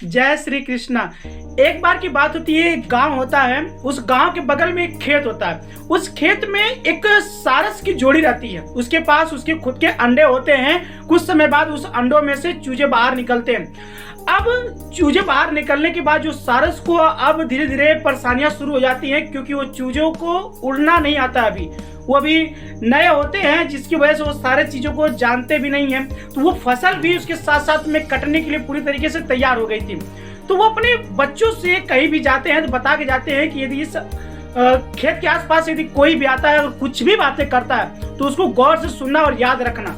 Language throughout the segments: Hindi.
जय श्री कृष्णा। एक बार की बात होती है, एक गांव होता है। उस गांव के बगल में एक खेत होता है। उस खेत में एक सारस की जोड़ी रहती है। उसके पास उसके खुद के अंडे होते हैं। कुछ समय बाद उस अंडों में से चूजे बाहर निकलते हैं। अब चूजे बाहर निकलने के बाद जो सारस को अब धीरे धीरे परेशानियां शुरू हो जाती हैं, क्योंकि वो चूजों को उड़ना नहीं आता। अभी वो अभी नए होते हैं, जिसकी वजह से वो सारे चीजों को जानते भी नहीं हैं। तो वो फसल भी उसके साथ साथ में कटने के लिए पूरी तरीके से तैयार हो गई थी। तो वो अपने बच्चों से कहीं भी जाते हैं तो बता के जाते हैं कि यदि इस खेत के आसपास यदि कोई भी आता है और कुछ भी बातें करता है तो उसको गौर से सुनना और याद रखना।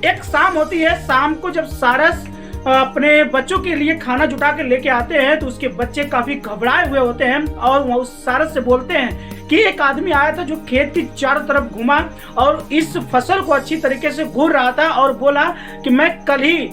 एक शाम होती है। शाम को जब सारस अपने बच्चों के लिए खाना जुटा के लेके आते हैं तो उसके बच्चे काफी घबराए हुए होते हैं और वो उस सारस से बोलते हैं कि एक आदमी आया था जो खेत की चारों तरफ घूमा और इस फसल को अच्छी तरीके से घूर रहा था और बोला कि मैं कल ही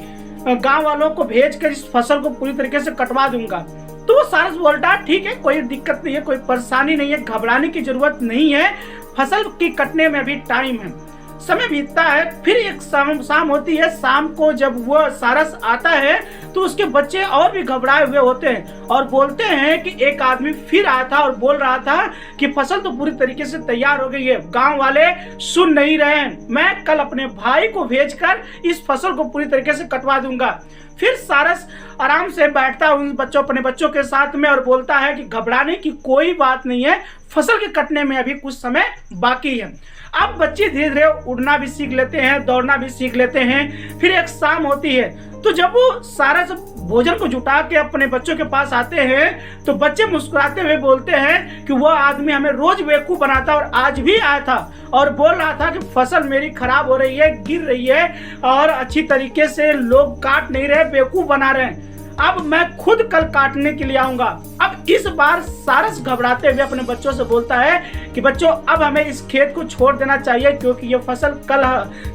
गांव वालों को भेजकर इस फसल को पूरी तरीके से कटवा दूंगा। तो वो सारस बोलता है, ठीक है, कोई दिक्कत नहीं है, कोई परेशानी नहीं है, घबराने की जरूरत नहीं है, फसल की कटने में भी टाइम है। समय बीतता है। फिर एक शाम होती है। शाम को जब वो सारस आता है तो उसके बच्चे और भी घबराए हुए होते हैं और बोलते हैं कि एक आदमी फिर आया था और बोल रहा था कि फसल तो पूरी तरीके से तैयार हो गई है, गांव वाले सुन नहीं रहे हैं, मैं कल अपने भाई को भेजकर इस फसल को पूरी तरीके से कटवा दूंगा। फिर सारस आराम से बैठता है उन अपने बच्चों के साथ में और बोलता है कि घबराने की कोई बात नहीं है, फसल के कटने में अभी कुछ समय बाकी है। अब बच्चे धीरे धीरे उड़ना भी सीख लेते हैं, दौड़ना भी सीख लेते हैं। फिर एक शाम होती है। तो जब वो सारस भोजन को जुटा के अपने बच्चों के पास आते हैं तो बच्चे मुस्कुराते हुए बोलते हैं कि वो आदमी हमें रोज बेवकूफ बनाता और आज भी आया था और बोल रहा था कि फसल मेरी खराब हो रही है, गिर रही है और अच्छी तरीके से लोग काट नहीं रहे, बेवकूफ बना रहे हैं। अब मैं खुद कल काटने के लिए आऊंगा। अब इस बार सारस घबराते हुए अपने बच्चों से बोलता है कि बच्चों, अब हमें इस खेत को छोड़ देना चाहिए क्योंकि ये फसल कल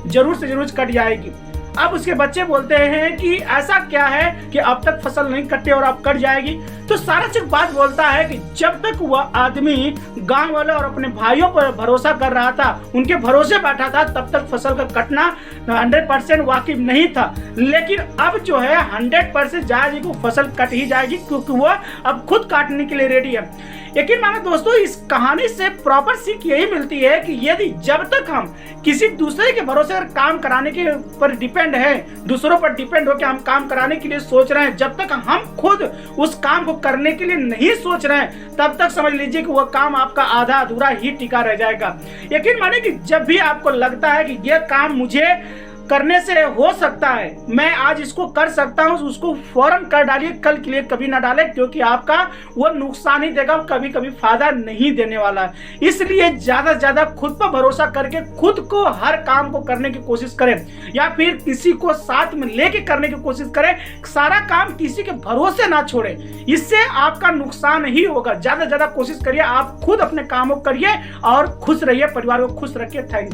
जरूर से जरूर कट जाएगी। अब उसके बच्चे बोलते हैं कि ऐसा क्या है कि अब तक फसल नहीं कटी और अब कट जाएगी। तो सारस एक बात बोलता है कि जब तक वह आदमी गांव वाले और अपने भाइयों पर भरोसा कर रहा था, उनके भरोसे बैठा था, तब तक फसल का कटना 100% वाकिफ नहीं था। लेकिन अब जो है 100% जाएगी, वो फसल कट ही जाएगी क्योंकि वह अब खुद काटने के लिए रेडी है। यकीन मानो दोस्तों, इस कहानी से प्रॉपर सीख यही मिलती है कि यदि जब तक हम किसी दूसरे के भरोसे पर काम कराने के पर डिपेंड है, दूसरों पर डिपेंड होकर हम काम कराने के लिए सोच रहे हैं, जब तक हम खुद उस काम को करने के लिए नहीं सोच रहे हैं, तब तक समझ लीजिए कि वह काम आपका आधा अधूरा ही टिका रह जाएगा। यकीन मानिए कि जब भी आपको लगता है कि यह काम मुझे करने से हो सकता है, मैं आज इसको कर सकता हूं, उसको फौरन कर डालिए, कल के लिए कभी ना डालें, क्योंकि आपका वो नुकसान ही देगा, कभी कभी फायदा नहीं देने वाला है। इसलिए ज्यादा से ज्यादा खुद पर भरोसा करके खुद को हर काम को करने की कोशिश करें या फिर किसी को साथ में लेके करने की कोशिश करें। सारा काम किसी के भरोसे ना छोड़े, इससे आपका नुकसान ही होगा। ज्यादा से ज्यादा कोशिश करिए, आप खुद अपने कामों को करिए और खुश रहिए, परिवार को खुश रखिए। Thank you.